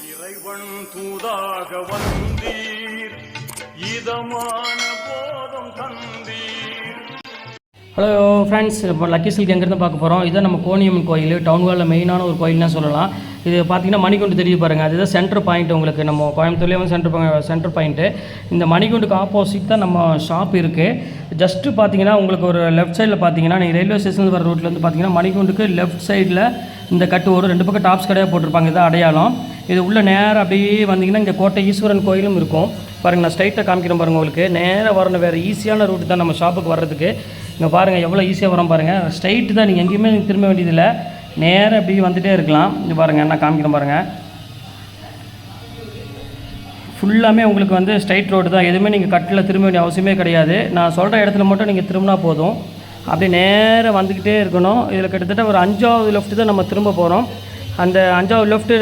இறைவன் தூதாக வந்தீர் இதமான போதம் தந்தீர். ஹலோ ஃப்ரெண்ட்ஸ், இப்போ லக்கி சில்க் எங்கேருந்து பார்க்க போகிறோம். இதுதான் நம்ம கோணியம்மன் கோயில், டவுன் ஹாலில் மெயினான ஒரு கோயில்னு சொல்லலாம். இது பார்த்திங்கன்னா மணிகுண்டு தெரியுது பாருங்கள், அதுதான் சென்டர் பாயிண்ட். உங்களுக்கு நம்ம கோயம்புத்தூர்லேயே வந்து சென்டர் பாயிண்ட்டு. இந்த மணிகுண்டுக்கு ஆப்போசிட் தான் நம்ம ஷாப் இருக்குது. ஜஸ்ட்டு பார்த்தீங்கன்னா உங்களுக்கு ஒரு லெஃப்ட் சைடில் பார்த்தீங்கன்னா நீங்கள் ரயில்வே ஸ்டேஷன் வர ரோட்டில் வந்து பார்த்தீங்கன்னா மணிகுண்டுக்கு லெஃப்ட் சைடில் இந்த கட்டு வரும். ரெண்டு பக்கம் டாப்ஸ் கடையாக போட்டிருப்பாங்க, இதான் அடையாளம். இது உள்ள நேராக அப்படியே வந்தீங்கன்னா இங்கே கோட்டை ஈஸ்வரன் கோயிலும் இருக்கும் பாருங்கள். நான் ஸ்ட்ரைட்டாக காமிக்கிறேன் பாருங்கள். உங்களுக்கு நேராக வரணும், வேறு ஈஸியான ரூட்டு தான் நம்ம ஷாப்புக்கு வர்றதுக்கு. இங்கே பாருங்கள் எவ்வளோ ஈஸியாக வரோம் பாருங்கள். ஸ்ட்ரைட்டு தான், நீங்கள் எங்கேயுமே திரும்ப வேண்டியதில்லை, நேராக அப்படியே வந்துகிட்டே இருக்கலாம். இங்கே பாருங்கள், நான் காமிக்கிறேன் பாருங்கள். ஃபுல்லாமே உங்களுக்கு வந்து ஸ்ட்ரைட் ரோடு தான், எதுவுமே நீங்கள் கட்டில் திரும்ப வேண்டிய அவசியமே கிடையாது. நான் சொல்கிற இடத்துல மட்டும் நீங்கள் திரும்பினா போதும். அப்படியே நேராக வந்துக்கிட்டே இருக்கணும். இதில் கிட்டத்தட்ட ஒரு 5வது லெஃப்ட்டு தான் நம்ம திரும்ப போகிறோம். அந்த 5வது லெஃப்ட்டு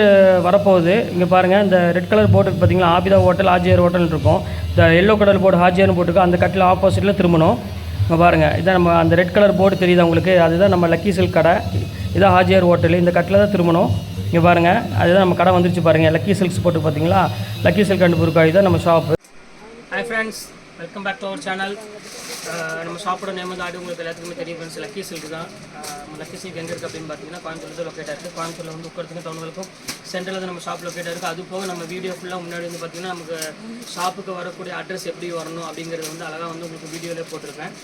வரப்போகுது. இங்கே பாருங்கள், இந்த ரெட் கலர் போர்டு பார்த்தீங்களா, ஆபிதா ஹோட்டல் ஹாஜியார் ஹோட்டல் இருக்கும். இந்த எல்லோ கலர் போர்டு ஹாஜியார்னு போட்டுருக்கோம். அந்த கட்டில் ஆப்போசிட்டில் திரும்பணும். இங்கே பாருங்கள், இதான் நம்ம அந்த ரெட் கலர் போர்டு தெரியுது உங்களுக்கு, அதுதான் நம்ம லக்கி சில்க் கடை. இதான் ஹாஜியார் ஹோட்டல். இந்த கட்டில் தான் திரும்பணும். இங்கே பாருங்கள், அதுதான் நம்ம கடை வந்துருச்சு பாருங்கள். லக்கி சில்க்ஸ் போட்டு பார்த்தீங்களா, லக்கி சில்க் அண்ட் புர்காய் தான் நம்ம shop. Hi friends, welcome back to our channel. நம்ம ஷாப்போட நேம் வந்து ஆடி உங்களுக்கு எல்லாத்துக்குமே தெரியும் ஃப்ரெண்ட்ஸ், லக்கி சில்க் தான். லக்கி சில்க் எங்கே இருக்குது அப்படின்னு பார்த்தீங்கன்னா கோயம்புத்தூர் லொக்கேட்டாக இருக்குது. கோயம்புத்தூரில் வந்து உட்காரத்துக்கு டவுனுக்கும் சென்டரில் தான் நம்ம ஷாப் லொக்கேட்டாக இருக்குது. அது போக நம்ம வீடியோ ஃபுல்லாக முன்னாடி வந்து பார்த்திங்கன்னா நமக்கு ஷாப்புக்கு வரக்கூடிய அட்ரஸ் எப்படி வரணும் அப்படிங்கிறது வந்து அழகாக வந்து உங்களுக்கு வீடியோவிலே போட்டிருக்கேன்.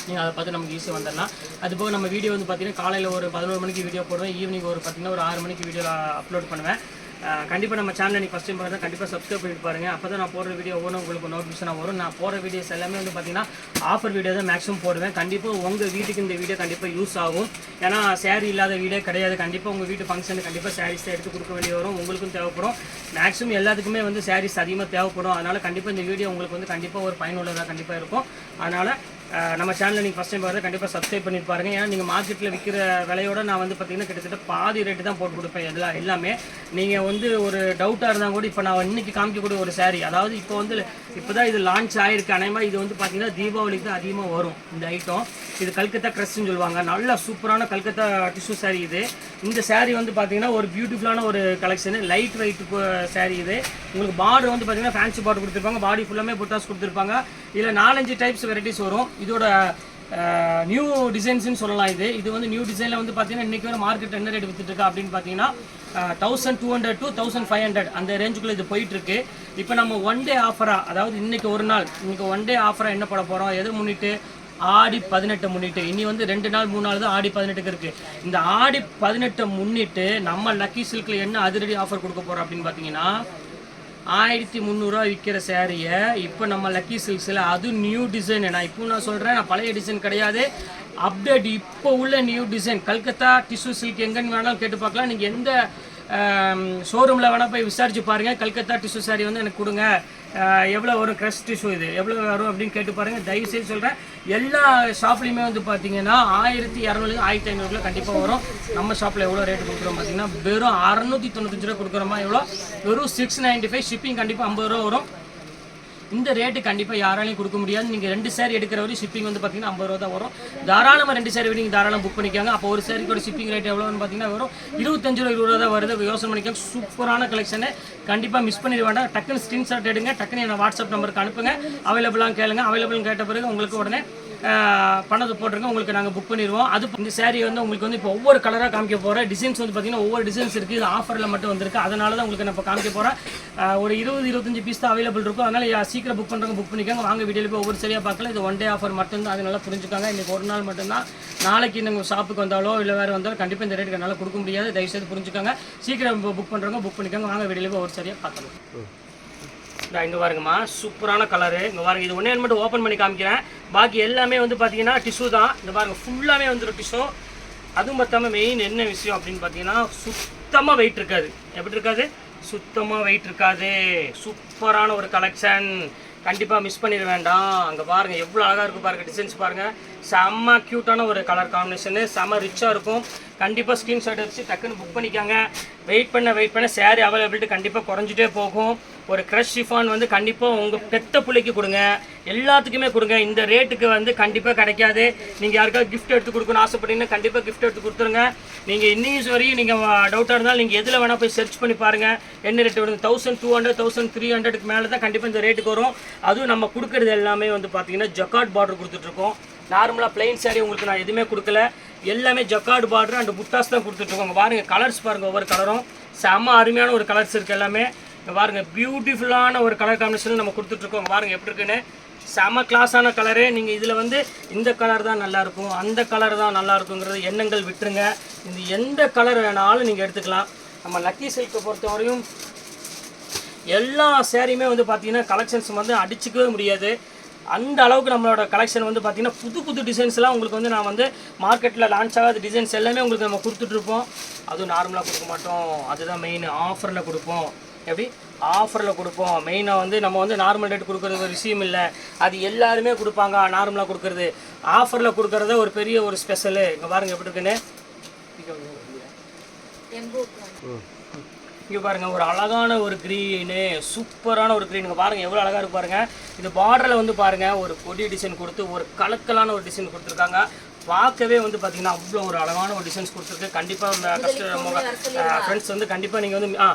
நீங்கள் அதை பார்த்து நமக்கு ஈஸியாக வந்துடலாம். அதுபோக நம்ம வீடியோ வந்து பார்த்திங்கன்னா காலையில் ஒரு 11 மணிக்கு வீடியோ போடுவேன், ஈவினிங் ஒரு பார்த்திங்கன்னா ஒரு 6 மணிக்கு வீடியோ அப்லோட் பண்ணுவேன். கண்டிப்பாக நம்ம சேனலை நீங்கள் ஃபஸ்ட் டைம் பார்த்தா கண்டிப்பாக சப்ஸ்கிரைப் பண்ணிட்டு பாருங்கள். அப்போ தான் நான் போடுற வீடியோ ஒவ்வொன்றும் உங்களுக்கு நோட்டிஃபிகேஷனாக வரும். நான் போடுற வீடியோஸ் எல்லாமே வந்து பார்த்திங்கன்னா ஆஃபர் வீடியோ தான் மேக்ஸிமம் போடுவேன். கண்டிப்பாக உங்கள் வீட்டுக்கு இந்த வீடியோ கண்டிப்பாக யூஸ் ஆகும். ஏன்னா சேரீ இல்லாத வீடியோ கிடையாது. கண்டிப்பாக உங்கள் வீட்டு ஃபங்க்ஷனுக்கு கண்டிப்பாக சாரீஸ் எடுத்து கொடுக்க வேண்டிய வரும். உங்களுக்கும் தேவைப்படும், மேக்ஸிமம் எல்லாத்துக்குமே வந்து சாரீஸ் அதிகமாக தேவைப்படும். அதனால் கண்டிப்பாக இந்த வீடியோ உங்களுக்கு வந்து கண்டிப்பாக ஒரு பயனுள்ளதாக கண்டிப்பாக இருக்கும். அதனால் நம்ம சேனலில் நீங்கள் ஃபஸ்ட் டைம் பார்த்தா கண்டிப்பாக சப்ஸ்கிரைப் பண்ணிட்டு பாருங்கள். ஏன்னா நீங்கள் மார்க்கெட்டில் விற்கிற விலையோட நான் வந்து பார்த்திங்கன்னா கிட்டத்தட்ட பாதி ரேட்டு தான் போட்டு கொடுப்பேன் எல்லாமே. நீங்கள் வந்து ஒரு டவுட்டாக இருந்தால் கூட இப்போ நான் இன்றைக்கி காமிக்கக்கூடிய ஒரு சாரீ, அதாவது இப்போ தான் இது லான்ச் ஆகிருக்கு. அனைமாக இது வந்து பார்த்திங்கன்னா தீபாவளிக்கு தான் அதிகமாக வரும் இந்த ஐட்டம். இது கல்கத்தா க்ரஷ்ன்னு சொல்லுவாங்க. நல்ல சூப்பரான கல்கத்தா டிஷ்யூ சாரீ இது. இந்த சாரீ வந்து பார்த்திங்கன்னா ஒரு பியூட்டிஃபுல்லான ஒரு கலெக்ஷனு, லைட் வெயிட் சாரீ இது. உங்களுக்கு பார்டர் வந்து பார்த்திங்கன்னா ஃபேன்சி பார்டர் கொடுத்துருப்பாங்க, பாடி ஃபுல்லாமே புட்டாஸ் கொடுத்துருப்பாங்க. இதில் 4-5 டைப்ஸ் வெரைட்டிஸ் வரும். இதோட நியூ டிசைன்ஸ்னு சொல்லலாம். இது வந்து நியூ டிசைனில் வந்து பார்த்தீங்கன்னா இன்றைக்கி வர மார்க்கெட் என்ன ரேட் விற்றுட்டுருக்கா அப்படின்னு பார்த்தீங்கன்னா 1200 to 1500 அந்த ரேஞ்சுக்குள்ளே இது போயிட்டுருக்கு. இப்போ நம்ம ஒன் டே ஆஃபராக, அதாவது இன்றைக்கி ஒரு நாள், இன்றைக்கி ஒன் டே ஆஃபராக என்ன பண்ண போகிறோம், எது முன்னிட்டு, ஆடி 18 முன்னிட்டு. இனி வந்து 2 நாள் 3 நாள் தான் ஆடி 18க்கு இருக்குது. இந்த ஆடி 18 முன்னிட்டு நம்ம லக்கி சில்கில் என்ன அதிரடி ஆஃபர் கொடுக்க போகிறோம் அப்படின்னு பார்த்தீங்கன்னா 1300 ரூபா விற்கிற சேரீயை இப்போ நம்ம லக்கி சில்க்ஸில், அது நியூ டிசைன். நான் சொல்கிறேன், நான் பழைய டிசைன் கிடையாது, அப்டேட் இப்போ உள்ள new design. Calcutta tissue silk எங்கன்னு வேணாலும் கேட்டு பார்க்கலாம். நீங்கள் எந்த ஷோரூமில் வேணால் போய் விசாரிச்சு பாருங்கள். கல்கத்தா டிஷ்யூ சாரீ வந்து எனக்கு கொடுங்க, எவ்வளோ வரும் க்ரஷ் டிஷ்யூ, இது எவ்வளோ வரும் அப்படின்னு கேட்டு பாருங்கள். தயவுசெய்து சொல்கிறேன், எல்லா ஷாப்லேயுமே வந்து பார்த்தீங்கன்னா 1200 1500 கண்டிப்பாக வரும். நம்ம ஷாப்பில் எவ்வளோ ரேட்டு கொடுக்குறோம் பார்த்தீங்கன்னா வெறும் 695 ரூபா கொடுக்குறோமா, எவ்வளோ வெறும் 695. ஷிப்பிங் கண்டிப்பாக 50 ரூபா வரும். இந்த ரேட்டு கண்டிப்பாக யாராலையும் கொடுக்க முடியாது. நீங்கள் 2 சாரீ எடுக்கிற வரையும் ஷிப்பிங் வந்து பார்த்தீங்கன்னா 50 ரூபா தான் வரும். தாராளமாக 2 சாரீ நீங்கள் தாராளம் புக் பண்ணிக்காங்க. அப்போ ஒரு சாரீக்கோட ஷிப்பிங் ரேட் எவ்வளோன்னு பார்த்தீங்கன்னா வரும் 25 ரூபா 20 ரூபா தான் வருது. யோசனை பண்ணிக்காங்க. சூப்பரான கலெக்ஷனு, கண்டிப்பாக மிஸ் பண்ணிட வேண்டாம். டக்குன்னு ஸ்க்ரீன்ஷாட் எடுங்க, டக்குன்னு என்ன வாட்ஸ்அப் நம்பருக்கு அனுப்புங்க. அவைலபிளாக கேளுங்க. அவைலபிள் கேட்ட பிறகு உங்களுக்கு உடனே பணத்தை போட்டிருங்க, உங்களுக்கு நாங்கள் புக் பண்ணிடுவோம். அது இந்த சாரீ வந்து உங்களுக்கு வந்து இப்போ ஒவ்வொரு கலராக காமிக்க போகிறேன். டிசைன்ஸ் வந்து பார்த்தீங்கன்னா ஒவ்வொரு டிசைன்ஸ் இருக்குது. இது ஆஃபரில் மட்டும் வந்திருக்கு, அதனால தான் உங்களுக்கு நான் இப்போ காமிக்க போகிறேன். ஒரு 20-25 பீஸ் தான் அவைலபிள் இருக்கும். அதனால் சீக்கிரம் புக் பண்ணுறவங்க புக் பண்ணிக்காங்க. வாங்க வீடியோவில் போய் ஒவ்வொரு சரியாக பார்க்கலாம். இது ஒன் டே ஆஃபர் மட்டும்தான், அது நல்லா புரிஞ்சுக்காங்க. இன்றைக்கி ஒரு நாள் மட்டும்தான். நாளைக்கு நீங்கள் ஷாப்புக்கு வந்தாலோ இல்லை வேறு வந்தாலும் கண்டிப்பாக இந்த ரேட்டுக்கு என்னால் கொடுக்க முடியாது. தயவுசெய்து புரிஞ்சுக்காங்க. சீக்கிரம் புக் பண்ணுறவங்க புக் பண்ணிக்காங்க. வாங்க வீடியோவில் போய் ஒரு சரியாக பார்க்கலாம். இங்கே பாருங்கம்மா, சூப்பரான கலரு. இங்கே பாருங்கள், இது ஒன்றே மட்டும் ஓப்பன் பண்ணி காமிக்கிறேன். பாக்கி எல்லாமே வந்து பார்த்தீங்கன்னா டிஷ்யூ தான். இந்த பாருங்கள், ஃபுல்லாகவே வந்துடும் டிஷ்யூ. அதுவும் பார்த்தாம மெயின் என்ன விஷயம் அப்படின்னு பார்த்தீங்கன்னா சுத்தமாக வெயிட் இருக்காது. எப்படி இருக்காது? சுத்தமாக வெயிட் இருக்காது. சூப்பரான ஒரு கலெக்ஷன், கண்டிப்பாக மிஸ் பண்ணிட வேண்டாம். அங்கே பாருங்கள் எவ்வளோ அழகாக இருக்குது பாருங்கள், டிசைன்ஸ் பாருங்கள். செம்ம க்யூட்டான ஒரு கலர் காம்பினேஷனு, செம்ம ரிச்சாக இருக்கும். கண்டிப்பாக ஸ்க்ரீன்ஷாட் வச்சு டக்குன்னு புக் பண்ணிக்காங்க. வெயிட் பண்ண சேரீ அவைலபிலிட்டி கண்டிப்பாக குறைஞ்சிட்டே போகும். ஒரு க்ரஷ் ஷிஃபான் வந்து கண்டிப்பாக உங்கள் பெத்த பிள்ளைக்கு கொடுங்க, எல்லாத்துக்குமே கொடுங்க. இந்த ரேட்டுக்கு வந்து கண்டிப்பாக கிடைக்காது. நீங்கள் யாருக்காவது கிஃப்ட் எடுத்து கொடுக்கணும்னு ஆசைப்பட்டீங்கன்னா கண்டிப்பாக கிஃப்ட் எடுத்து கொடுத்துருங்க. நீங்கள் இன்னும் வரையும் நீங்கள் டவுட்டாக இருந்தாலும் நீங்கள் எதில் வேணால் போய் சர்ச் பண்ணி பாருங்கள் என்ன ரேட் வருது. 1200 1300க்கு மேலே தான் கண்டிப்பாக இந்த ரேட்டுக்கு வரும். அதுவும் நம்ம கொடுக்குறது எல்லாமே வந்து பார்த்தீங்கன்னா ஜக்கார்ட் பார்டர் கொடுத்துட்ருக்கோம். நார்மலாக பிளைன் சாரீ உங்களுக்கு நான் எதுவுமே கொடுக்கல, எல்லாமே ஜக்கார்டு பார்டர் அண்ட் புட்டாஸ் தான் கொடுத்துட்ருக்கோம். பாருங்கள் கலர்ஸ் பாருங்கள், ஒவ்வொரு கலரும் செம்ம அருமையான ஒரு கலர்ஸ் இருக்குது. எல்லாமே பாருங்கள் பியூட்டிஃபுல்லான ஒரு கலர் காம்பினேஷன் நம்ம கொடுத்துட்ருக்கோம். பாருங்கள் எப்படி இருக்குன்னு, செம கிளாஸான கலரு. நீங்கள் இதில் வந்து இந்த கலர் தான் நல்லாயிருக்கும், அந்த கலர் தான் நல்லா இருக்குங்கிறது எண்ணங்கள் விட்டுருங்க. இந்த எந்த கலர் வேணாலும் நீங்கள் எடுத்துக்கலாம். நம்ம லக்கி சில்க்கை பொறுத்தவரையும் எல்லா சேரீயுமே வந்து பார்த்திங்கன்னா கலெக்ஷன்ஸ் வந்து அடிச்சிக்கவே முடியாது. அந்த அளவுக்கு நம்மளோட கலெக்ஷன் வந்து பார்த்திங்கன்னா புது டிசைன்ஸ்லாம் உங்களுக்கு வந்து நான் வந்து மார்க்கெட்டில் லான்ச் ஆகாத டிசைன்ஸ் எல்லாமே உங்களுக்கு நம்ம கொடுத்துட்ருப்போம். அதுவும் நார்மலாக கொடுக்க மாட்டோம், அதுதான் மெயின். ஆஃபரில் கொடுப்போம். எப்படி ஆஃபரில் கொடுப்போம். மெயினாக வந்து நம்ம வந்து நார்மல் ரேட் கொடுக்குறது ஒரு விஷயம் இல்லை, அது எல்லாருமே கொடுப்பாங்க. நார்மலாக கொடுக்குறது ஆஃபரில் கொடுக்குறத ஒரு பெரிய ஒரு ஸ்பெஷலு. இங்கே பாருங்கள் எப்படி இருக்குன்னு. இங்கே பாருங்கள் ஒரு அழகான ஒரு க்ரீனு, சூப்பரான ஒரு க்ரீனுங்க. பாருங்கள் எவ்வளோ அழகாக இருக்கு பாருங்கள். இது பார்டரில் வந்து பாருங்கள் ஒரு கொடி டிசைன் கொடுத்து ஒரு கலக்கலான ஒரு டிசைன் கொடுத்துருக்காங்க. பார்க்கவே வந்து பார்த்திங்கன்னா அவ்வளோ ஒரு அழகான ஒரு டிசைன்ஸ் கொடுத்துருக்கு. கண்டிப்பாக இந்த கஸ்டமர் ஃப்ரெண்ட்ஸ் வந்து கண்டிப்பாக நீங்கள் வந்து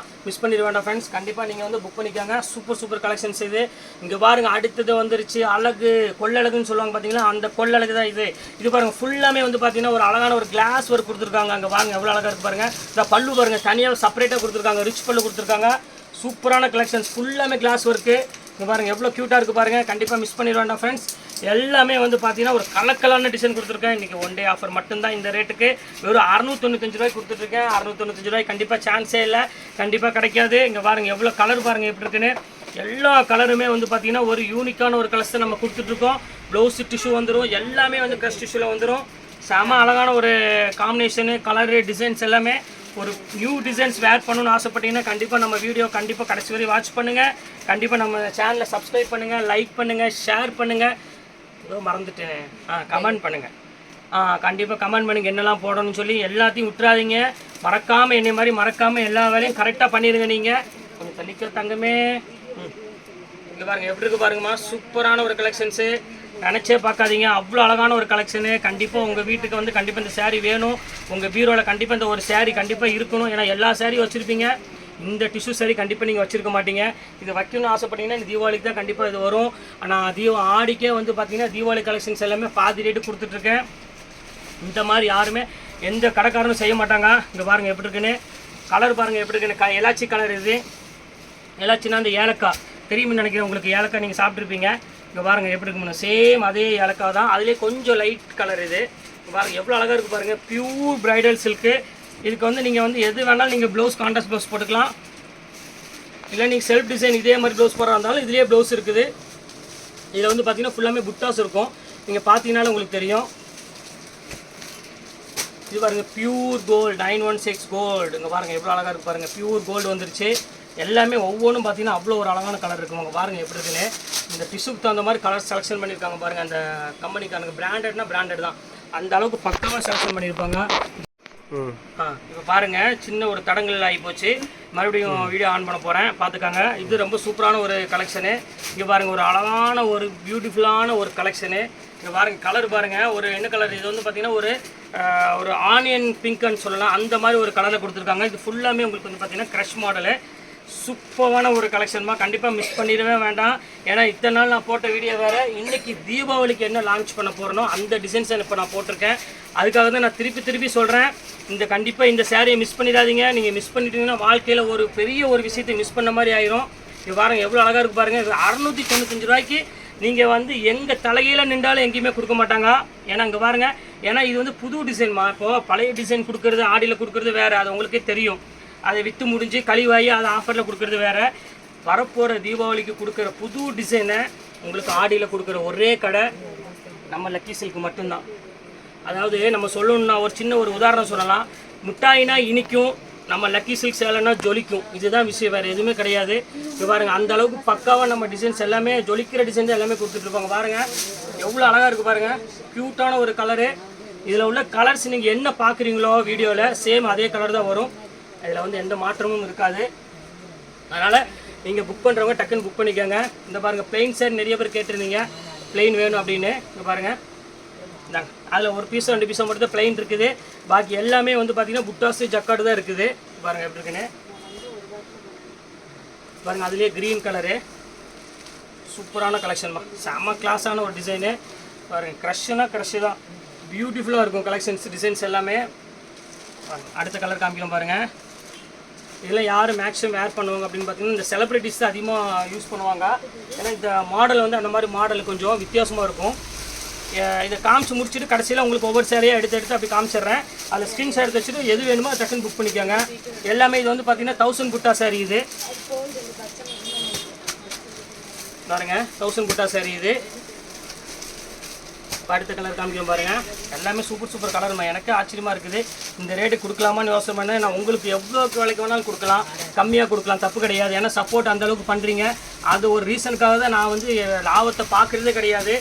மிஸ் பண்ணிட வேண்டாம் ஃப்ரெண்ட்ஸ். கண்டிப்பாக நீங்கள் வந்து புக் பண்ணிக்காங்க. சூப்பர் கலெக்ஷன்ஸ் இது. இங்கே பாருங்கள் அடுத்தது வந்துருச்சு அழகு, கொள்ளழகுன்னு சொல்லுவாங்க பார்த்தீங்களா, அந்த கொள்ளழகு தான் இது. இது பாருங்கள் ஃபுல்லாமே வந்து பார்த்தீங்கன்னா ஒரு அழகான ஒரு கிளாஸ் ஒர்க் கொடுத்துருக்காங்க. அங்கே பாருங்கள் எவ்வளோ அழகாக இருக்குது பாருங்கள். இந்த பல்லு பாருங்கள் தனியாக செப்பரேட்டாக கொடுத்துருக்காங்க, ரிச் பல்லு கொடுத்துருக்காங்க. சூப்பரான கலெக்ஷன்ஸ், ஃபுல்லாமே கிளாஸ் ஒர்க்கு. இங்கே பாருங்கள் எவ்வளோ க்யூட்டாக இருக்குது பாருங்கள். கண்டிப்பாக மிஸ் பண்ணிட வேண்டாம் ஃப்ரெண்ட்ஸ். எல்லாமே வந்து பார்த்தீங்கன்னா ஒரு கலக்கலான டிசைன் கொடுத்துருக்கேன். இன்றைக்கி ஒன் டே ஆஃபர் மட்டும்தான் இந்த ரேட்டுக்கு. வெறும் 695 ரூபாய்க்கு கொடுத்துட்ருக்கேன். 695 ரூபாய்க்கு கண்டிப்பாக சான்ஸே இல்லை, கண்டிப்பாக கிடைக்காது. இங்கே பாருங்கள் எவ்வளோ கலர் பாருங்கள் எப்படி இருக்குன்னு. எல்லா கலருமே வந்து பார்த்திங்கன்னா ஒரு யூனிக்கான ஒரு கலர்ஸ் தான் நம்ம கொடுத்துட்ருக்கோம். ப்ளவுஸ் டிஷ்யூ வந்துடும், எல்லாமே வந்து க்ரஷ் டிஷ்யூவில் வந்துடும். செம அழகான ஒரு காம்பினேஷனு, கலரு, டிசைன்ஸ் எல்லாமே. ஒரு நியூ டிசைன்ஸ் வேர் பண்ணணும்னு ஆசைப்பட்டீங்கன்னா கண்டிப்பாக நம்ம வீடியோ கண்டிப்பாக கடைசி வரை வாட்ச் பண்ணுங்கள். கண்டிப்பாக நம்ம சேனலை சப்ஸ்கிரைப் பண்ணுங்கள், லைக் பண்ணுங்கள், ஷேர் பண்ணுங்கள். ஏதோ மறந்துட்டேன், கமெண்ட் பண்ணுங்கள். கண்டிப்பாக கமெண்ட் பண்ணுங்கள் என்னெல்லாம் போடணும்னு சொல்லி. எல்லாத்தையும் விட்டுறாதீங்க, மறக்காமல் என்னை மாதிரி மறக்காமல் எல்லா வேலையும் கரெக்டாக பண்ணிடுங்க. நீங்கள் கொஞ்சம் தள்ளிக்க தங்கமே. இங்கே பாருங்கள் எப்படி இருக்குது பாருங்கம்மா, சூப்பரான ஒரு கலெக்ஷன்ஸு. நினச்சே பார்க்காதீங்க, அவ்வளோ அழகான ஒரு கலெக்ஷனு. கண்டிப்பாக உங்கள் வீட்டுக்கு வந்து கண்டிப்பாக இந்த சேரீ வேணும். உங்கள் பீரோவில் கண்டிப்பாக இந்த ஒரு சேரீ கண்டிப்பாக இருக்கணும். ஏன்னா எல்லா சேரீயும் வச்சுருப்பீங்க, இந்த டிஷ்யூ சாரி கண்டிப்பாக நீங்கள் வச்சுருக்க மாட்டீங்க. இது வைக்கணும்னு ஆசைப்பட்டீங்கன்னா இந்த தீபாவளிக்கு தான் கண்டிப்பாக இது வரும். ஆனால் ஆடிக்கே வந்து பார்த்தீங்கன்னா தீபாவளி கலெக்ஷன்ஸ் எல்லாமே பாதி ரேட்டு கொடுத்துட்ருக்கேன். இந்த மாதிரி யாருமே எந்த கடைக்காரனும் செய்ய மாட்டாங்க. இங்கே பாருங்கள் எப்படி இருக்குன்னு, கலர் பாருங்கள் எப்படி இருக்குன்னு. எலாச்சி கலர் இது. எலாச்சின்னா அந்த ஏலக்காய் தெரியும்னு நினைக்கிறேன் உங்களுக்கு. ஏலக்காய் நீங்கள் சாப்பிட்ருப்பீங்க. இங்கே பாருங்கள் எப்படி இருக்குன்னு, சேம் அதே ஏலக்காய் தான், அதுலேயே கொஞ்சம் லைட் கலர் இது. இங்கே பாருங்கள் எவ்வளோ அழகாக இருக்குது பாருங்கள். Pure bridal silk. இதுக்கு வந்து நீங்கள் வந்து எது வேணாலும் நீங்கள் ப்ளவுஸ் கான்ட்ராஸ்ட் ப்ளவுஸ் போட்டுக்கலாம், இல்லை நீங்கள் செல்ஃப் டிசைன் இதே மாதிரி ப்ளவுஸ் போடுறா இருந்தாலும் இதுலேயே ப்ளவுஸ் இருக்குது. இதில் வந்து பார்த்தீங்கன்னா ஃபுல்லாமே புட்டாஸ் இருக்கும். நீங்கள் பார்த்தீங்கன்னாலும் உங்களுக்கு தெரியும். இது பாருங்கள் பியூர் கோல்டு 916 கோல்டு. இங்கே பாருங்கள் எவ்வளோ அழகாக இருக்குது பாருங்கள். பியூர் கோல்டு வந்துருச்சு. எல்லாமே ஒவ்வொன்றும் பார்த்தீங்கன்னா அவ்வளோ ஒரு அழகான கலர் இருக்கும். உங்கள் பாருங்கள் எப்படி இருக்குன்னு. இந்த டிஷ்யூக்கு தகுந்த மாதிரி கலர் செலெக்ஷன் பண்ணியிருக்காங்க பாருங்கள். அந்த கம்பெனிக்காரங்க பிராண்டட்னா பிராண்டட் தான், அந்த அளவுக்கு பக்காவாக செலெக்ஷன் பண்ணியிருப்பாங்க. இப்போ பாருங்கள் சின்ன ஒரு தடங்கள் ஆகி போச்சு. மறுபடியும் வீடியோ ஆன் பண்ண போகிறேன், பார்த்துக்காங்க. இது ரொம்ப சூப்பரான ஒரு கலெக்ஷனு. இங்கே பாருங்கள் ஒரு அழகான ஒரு பியூட்டிஃபுல்லான ஒரு கலெக்ஷனு. இங்கே பாருங்கள் கலர் பாருங்கள், ஒரு என்ன கலர் இது வந்து பார்த்திங்கன்னா ஒரு ஆனியன் பிங்க்னு சொல்லலாம், அந்த மாதிரி ஒரு கலரில் கொடுத்துருக்காங்க. இது ஃபுல்லாமே உங்களுக்கு வந்து பார்த்திங்கன்னா க்ரஷ் மாடலு. சூப்பரான ஒரு கலெக்ஷன்மா, கண்டிப்பாக மிஸ் பண்ணிடவே வேண்டாம். ஏன்னா இத்தனை நாள் நான் போட்ட வீடியோ வேறு, இன்றைக்கி தீபாவளிக்கு என்ன லான்ச் பண்ண போகிறனோ அந்த டிசைன்ஸை இப்போ நான் போட்டிருக்கேன். அதுக்காக தான் நான் திருப்பி சொல்கிறேன். கண்டிப்பாக இந்த சேரீயை மிஸ் பண்ணிடாதீங்க. நீங்கள் மிஸ் பண்ணிட்டீங்கன்னா வாழ்க்கையில் ஒரு பெரிய ஒரு விஷயத்தை மிஸ் பண்ண மாதிரி ஆயிரும். இது பாருங்கள் எவ்வளோ அழகாக இருக்குது பாருங்கள். இது 695 ரூபாய்க்கு நீங்கள் வந்து எங்கள் தலையில் நின்றாலும் எங்கேயுமே கொடுக்க மாட்டாங்க. ஏன்னா இங்கே பாருங்கள், ஏன்னா இது வந்து புது டிசைன்மா. இப்போது பழைய டிசைன் கொடுக்குறது ஆடியில் கொடுக்குறது வேறு, அது உங்களுக்கே தெரியும். அதை விற்று முடிஞ்சு கழிவாகி அதை ஆஃபரில் கொடுக்குறது வேறு. வரப்போகிற தீபாவளிக்கு கொடுக்குற புது டிசைனை உங்களுக்கு ஆடியில் கொடுக்குற ஒரே கடை நம்ம லக்கி சில்க் மட்டும்தான். அதாவது நம்ம சொல்லணும்னா ஒரு சின்ன ஒரு உதாரணம் சொல்லலாம். மிட்டாயினா இனிக்கும், நம்ம லக்கி சில்க் சேலைன்னா ஜொலிக்கும். இதுதான் விஷயம், வேறு எதுவுமே கிடையாது. இப்போ பாருங்கள் அந்த அளவுக்கு பக்காவாக நம்ம டிசைன்ஸ் எல்லாமே ஜொலிக்கிற டிசைன்ஸ் எல்லாமே கொடுத்துட்ருப்பாங்க. பாருங்கள் எவ்வளோ அழகாக இருக்குது பாருங்கள், க்யூட்டான ஒரு கலரு. இதில் உள்ள கலர்ஸ் நீங்கள் என்ன பார்க்குறீங்களோ வீடியோவில் சேம் அதே கலர் தான் வரும். இதில் வந்து எந்த மாற்றமும் இருக்காது. அதனால் நீங்கள் புக் பண்ணுறவங்க டக்குன்னு புக் பண்ணிக்கோங்க. இந்த பாருங்கள் பிளெயின் சார் நிறைய பேர் கேட்டிருந்தீங்க பிளெயின் வேணும் அப்படின்னு. இங்கே பாருங்கள் இந்தாங்க, அதில் ஒரு பீஸோ 2 பீஸோ மட்டும் தான் பிளெயின் இருக்குது. பாக்கி எல்லாமே வந்து பார்த்தீங்கன்னா புட்டாஸு ஜக்காடு தான் இருக்குது. பாருங்கள் எப்படி இருக்குன்னு பாருங்கள். அதுலேயே க்ரீன் கலரு சூப்பரான கலெக்ஷன்மா, செம்ம கிளாஸான ஒரு டிசைனு. பாருங்கள் க்ரஷ்னா க்ரஷ்ஷு தான், பியூட்டிஃபுல்லாக இருக்கும் கலெக்ஷன்ஸ் டிசைன்ஸ் எல்லாமே. அடுத்த கலர் காமிக்கலாம் பாருங்கள். இதெல்லாம் யார் மேக்ஸிமம் வேர் பண்ணுவாங்க அப்படின்னு பார்த்தீங்கன்னா இந்த செலிப்ரிட்டிஸ் தான் அதிகமாக யூஸ் பண்ணுவாங்க. ஏன்னா இந்த மாடல் வந்து அந்த மாதிரி மாடல் கொஞ்சம் வித்தியாசமாக இருக்கும். இதை காமிச்சு முடிச்சுட்டு கடைசியில் உங்களுக்கு ஒவ்வொரு சேரையாக எடுத்து அப்படி காமிச்சிடுறேன். அதில் ஸ்க்ரீன்ஷாட் எடுத்து வச்சுட்டு எது வேணுமோ டக்குன்னு புக் பண்ணிக்கோங்க. எல்லாமே இது வந்து பார்த்தீங்கன்னா 1000 புட்டா சாரி. இது பாருங்க 1000 புட்டா சாரி. இது அடுத்த கலர் காமிக்கிறோம் பாருங்கள். எல்லாமே சூப்பர் கலருமா. எனக்கு ஆச்சரியமாக இருக்குது, இந்த ரேட்டு கொடுக்கலாமான்னு யோசனை பண்ணேன். நான் உங்களுக்கு எவ்வளோ விலைக்கு வேணாலும் கொடுக்கலாம், கம்மியாக கொடுக்கலாம், தப்பு கிடையாது. ஏன்னா சப்போர்ட் அந்தளவுக்கு பண்ணுறீங்க. அது ஒரு ரீசனுக்காக தான் நான் வந்து லாபத்தை பார்க்குறதே கிடையாது.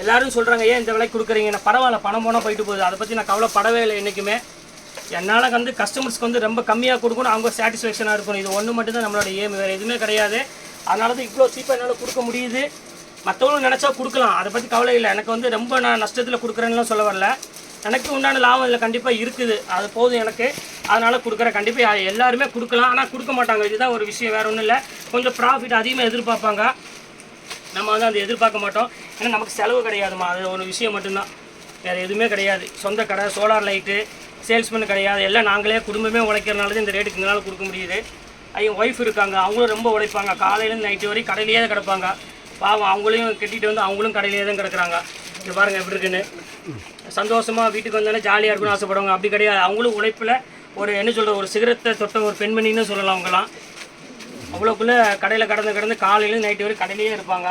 எல்லோரும் சொல்கிறாங்க ஏன் இந்த விலைக்கு கொடுக்குறீங்க. நான் பரவாயில்ல, பணம் போனால் போயிட்டு போகுது, அதை பற்றி நான் கவலைப்படவே இல்லை என்றைக்குமே. என்னால் வந்து கஸ்டமர்ஸ்க்கு வந்து ரொம்ப கம்மியாக கொடுக்கணும், அவங்க சாட்டிஸ்ஃபேக்ஷனாக இருக்கணும். இது ஒன்று மட்டும் தான் நம்மளோட ஏம், வேறு எதுவுமே கிடையாது. அதனால தான் இவ்வளோ சீப்பாக என்னால் கொடுக்க முடியுது. மற்றவங்களும் நினச்சா கொடுக்கலாம், அதை பற்றி கவலை இல்லை. எனக்கு வந்து ரொம்ப நான் நஷ்டத்தில் கொடுக்குறேன்னுலாம் சொல்ல வரல. எனக்கு உண்டான லாபம் இதில் கண்டிப்பாக இருக்குது, அது போதும் எனக்கு. அதனால் கொடுக்குறேன். கண்டிப்பாக எல்லாருமே கொடுக்கலாம், ஆனால் கொடுக்க மாட்டாங்க. இதுதான் ஒரு விஷயம், வேறு ஒன்றும் இல்லை. கொஞ்சம் ப்ராஃபிட் அதிகமாக எதிர்பார்ப்பாங்க, நம்ம வந்து அதை எதிர்பார்க்க மாட்டோம். ஏன்னா நமக்கு செலவு கிடையாதுமா, அது ஒரு விஷயம் மட்டும்தான், வேறு எதுவுமே கிடையாது. சொந்த கடை, சோலார் லைட்டு, சேல்ஸ்மேன் கிடையாது, எல்லாம் நாங்களே குடும்பமே உழைக்கிறனால தான் இந்த ரேட்டுக்கு எங்களால் கொடுக்க முடியுது. என் ஒய்ஃப் இருக்காங்க, அவங்களும் ரொம்ப உழைப்பாங்க. காலையிலேருந்து நைட்டு வரைக்கும் கடையிலேயே தான் கிடப்பாங்க. பாவம் அவங்களையும் கட்டிட்டு வந்து அவங்களும் கடையிலேயே தான் கிடக்குறாங்க. இது பாருங்கள் எப்படி இருக்குன்னு. சந்தோஷமாக வீட்டுக்கு வந்தாலே ஜாலியாக இருக்குன்னு ஆசைப்படுவாங்க. அப்படி கிடையாது, அவங்களும் உழைப்பில் ஒரு என்ன சொல்கிற ஒரு சிகரத்தை தொட்ட ஒரு பெண்மணின்னு சொல்லலாம். அவங்களாம் அவ்வளோக்குள்ளே கடையில் கடந்து காலையிலேருந்து நைட்டு வரைக்கும் கடையிலேயே இருப்பாங்க,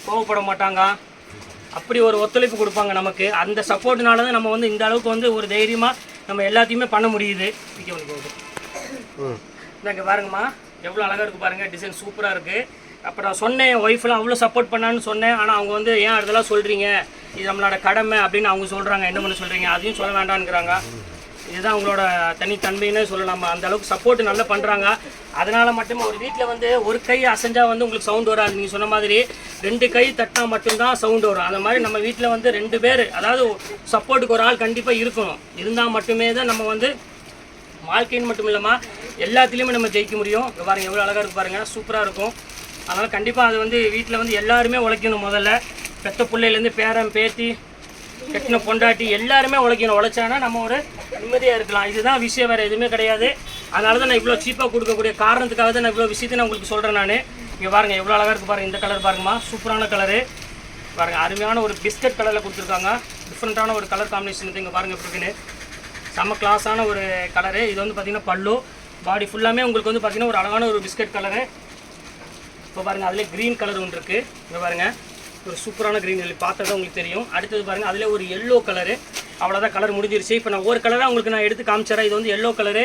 கோவப்பட மாட்டாங்க. அப்படி ஒரு ஒத்துழைப்பு கொடுப்பாங்க நமக்கு. அந்த சப்போர்ட்னால தான் நம்ம வந்து இந்த அளவுக்கு வந்து ஒரு தைரியமாக நம்ம எல்லாத்தையுமே பண்ண முடியுது. இங்கே பாருங்கம்மா எவ்வளோ அழகாக இருக்குது பாருங்கள், டிசைன் சூப்பராக இருக்குது. அப்போ நான் சொன்னேன் என் ஒய்ஃபெலாம் அவ்வளோ சப்போர்ட் பண்ணான்னு சொன்னேன். ஆனால் அவங்க வந்து ஏன் அதெல்லாம் சொல்கிறீங்க, இது நம்மளோட கடமை அப்படின்னு அவங்க சொல்கிறாங்க. என்ன பண்ண சொல்கிறீங்க, அதையும் சொல்ல வேண்டாம்ங்கிறாங்க. இதுதான் அவங்களோட தனித்தன்மைன்னு சொல்லலாம். அந்த அளவுக்கு சப்போர்ட் நல்லா பண்ணுறாங்க. அதனால் மட்டுமே ஒரு வீட்டில் வந்து ஒரு கை அசைஞ்சால் வந்து உங்களுக்கு சவுண்ட் வராது. நீங்கள் சொன்ன மாதிரி 2 கை தட்டினா மட்டும்தான் சவுண்ட் வரும். அந்த மாதிரி நம்ம வீட்டில் வந்து 2 பேர், அதாவது சப்போர்ட்டுக்கு ஒரு ஆள் கண்டிப்பாக இருக்கணும். இருந்தால் மட்டுமே தான் நம்ம வந்து வாழ்க்கைன்னு மட்டும் இல்லாமல் எல்லாத்துலேயுமே நம்ம ஜெயிக்க முடியும். பாருங்கள் எவ்வளோ அழகாக இருக்கு பாருங்கள், சூப்பராக இருக்கும். அதனால் கண்டிப்பாக அது வந்து வீட்டில் வந்து எல்லாருமே உழைக்கணும். முதல்ல பெத்த பிள்ளையிலேருந்து பேரன் பேத்தி கட்டின பொண்டாட்டி எல்லாருமே உழைக்கணும். உழைச்சானா நம்ம ஒரு நிம்மதியாக இருக்கலாம். இதுதான் விஷயம், வேறு எதுவுமே கிடையாது. அதனால தான் நான் இவ்வளோ சீப்பாக கொடுக்கக்கூடிய காரணத்துக்காக தான் நான் இவ்வளோ விஷயத்தை நான் உங்களுக்கு சொல்கிறேன். நான் இங்கே பாருங்கள் எவ்வளோ அழகாக இருக்குது பாருங்கள். இந்த கலர் பாருங்கம்மா, சூப்பரான கலரு பாருங்கள். அருமையான ஒரு பிஸ்கட் கலரில் கொடுத்துருக்காங்க. டிஃப்ரெண்ட்டான ஒரு கலர் காம்பினேஷன். இங்கே பாருங்கள் எப்படி இருக்குன்னு, செம்ம கிளாஸான ஒரு கலரு. இது வந்து பார்த்திங்கன்னா பல்லு, பாடி ஃபுல்லாமே உங்களுக்கு வந்து பார்த்திங்கன்னா ஒரு அழகான ஒரு பிஸ்கட் கலரு. இப்போ பாருங்கள் அதிலே க்ரீன் கலர் ஒன்று இருக்குது. இங்கே பாருங்கள் ஒரு சூப்பரான க்ரீன், பார்த்தா உங்களுக்கு தெரியும். அடுத்தது பாருங்கள் அதில் ஒரு எல்லோ கலரு. அவ்வளோதான், கலர் முடிஞ்சிருச்சு. இப்போ நான் ஒரு கலராக உங்களுக்கு நான் எடுத்து காமிச்சிடறேன். இது வந்து எல்லோ கலரு.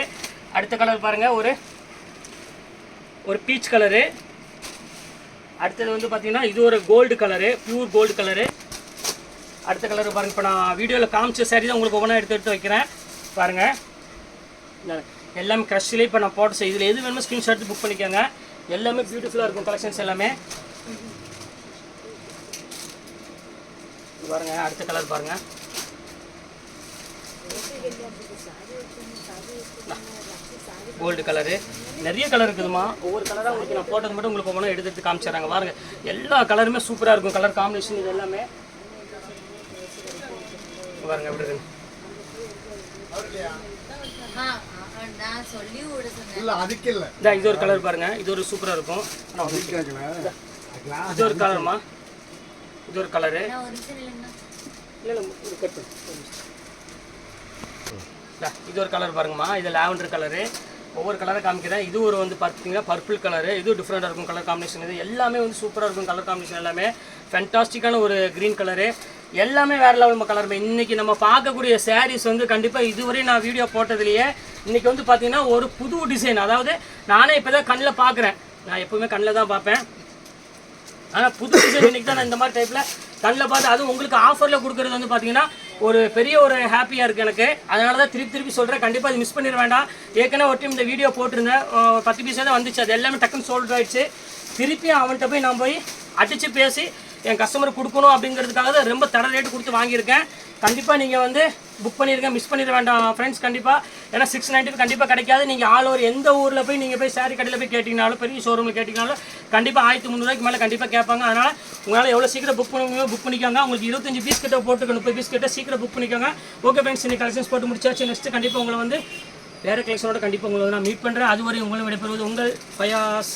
அடுத்த கலர் பாருங்கள் ஒரு பீச் கலரு. அடுத்தது வந்து பார்த்திங்கன்னா இது ஒரு gold colour, pure gold colour. அடுத்த கலர் பாருங்கள். இப்போ நான் வீடியோவில் காமிச்ச சாரி தான் உங்களுக்கு ஒவ்வொன்றா எடுத்து வைக்கிறேன் பாருங்கள். எல்லாமே க்ரஷ்லேயே இப்போ நான் போட்டு இதில் எது வேணுமோ ஸ்க்ரீன்ஷாட் புக் பண்ணிக்கோங்க. எல்லாமே பியூட்டிஃபுல்லாக இருக்கும் கலெக்ஷன்ஸ் எல்லாமே. பாருங்கள் அடுத்த கலர் பாருங்கள், கோல்டு கலரு. நிறைய கலர் இருக்குதுமா, ஒவ்வொரு கலராக உங்களுக்கு நான் போட்டது மட்டும் உங்களுக்கு ஒவ்வொன்றா எடுத்து காமிச்சிடறாங்க. பாருங்கள் எல்லா கலருமே சூப்பராக இருக்கும், கலர் காம்பினேஷன் இது எல்லாமே. பாருங்கள் எப்படி இருக்கு. இது ஒரு கலர் பாருங்க, இது ஒரு சூப்பராக இருக்கும். இது ஒரு கலர்மா, இது ஒரு கலரு. இது ஒரு கலர் பாருங்கம்மா, இது லாவெண்டர் கலரு. ஒவ்வொரு கலரை காமிக்கிறேன். இது ஒரு வந்து பார்த்தீங்கன்னா பர்பிள் கலரு, இது டிஃப்ரெண்ட்டாக இருக்கும் கலர் காம்பினேஷன். இது எல்லாமே வந்து சூப்பராக இருக்கும் கலர் காம்பினேஷன் எல்லாமே. ஃபேண்டாஸ்டிக்கான ஒரு க்ரீன் கலரு. எல்லாமே வேறு லெவல் கலர். இன்றைக்கி நம்ம பார்க்கக்கூடிய சாரீஸ் வந்து கண்டிப்பாக இதுவரை நான் வீடியோ போட்டதுலேயே இன்றைக்கி வந்து பார்த்திங்கன்னா ஒரு புது டிசைன். அதாவது நானே இப்போ தான் கண்ணில் பார்க்குறேன், நான் எப்போவுமே கண்ணில் தான் பார்ப்பேன், ஆனால் புது டிசைன் இன்றைக்கி தான் நான் இந்த மாதிரி டைப்பில் கண்ணில் பார்த்து அதுவும் உங்களுக்கு ஆஃபரில் கொடுக்குறது வந்து பார்த்திங்கன்னா ஒரு பெரிய ஒரு ஹாப்பியாக இருக்குது எனக்கு. அதனால தான் திருப்பி சொல்கிறேன், கண்டிப்பாக அது மிஸ் பண்ணிட வேண்டாம். ஏற்கனவே ஒரு டைம் இந்த வீடியோ போட்டிருந்தேன், 10 பீஸாக தான் வந்துச்சு, அது எல்லாமே டக்குன்னு சோல்ட் ஆகிடுச்சு. திருப்பியும் அவன்கிட்ட போய் நான் போய் அடித்து பேசி என் கஸ்டமருக்கு கொடுக்கணும் அப்படிங்கிறதுக்காக தான் ரொம்ப தர ரேட்டு கொடுத்து வாங்கியிருக்கேன். கண்டிப்பாக நீங்கள் வந்து புக் பண்ணியிருக்கேன், மிஸ் பண்ணிட வேண்டாம் ஃப்ரெண்ட்ஸ் கண்டிப்பாக. ஏன்னா 690 கண்டிப்பாக கிடைக்காது. நீங்கள் ஆல் ஓவர் எந்த ஊரில் போய் நீங்கள் போய் சாரீ கடையில் போய் கேட்டிங்கனாலும் பெரிய ஷோரூமில் கேட்டிங்கனாலும் கண்டிப்பாக 1300 மேலே கண்டிப்பாக கேட்பாங்க. அதனால் உங்களால் எவ்வளோ சீக்கிரம் புக் பண்ணிக்கோங்க. உங்களுக்கு 25 பீஸ் கிட்ட போட்டுக்க 30 பீஸ் கிட்ட சீக்கிரம் புக் பண்ணிக்கோங்க. ஓகே ஃப்ரெண்ட்ஸ், இன்னைக்கு கலெக்ஷன்ஸ் போட்டு முடிச்சாச்சு. நெக்ஸ்ட்டு கண்டிப்பாக உங்களை வந்து வேறு கலெக்ஷனோட கண்டிப்பாக உங்களை நான் மீட் பண்ணுறேன். அதுவரை உங்களை விடைபெறுவது உங்கள் ஃபயாஸ்.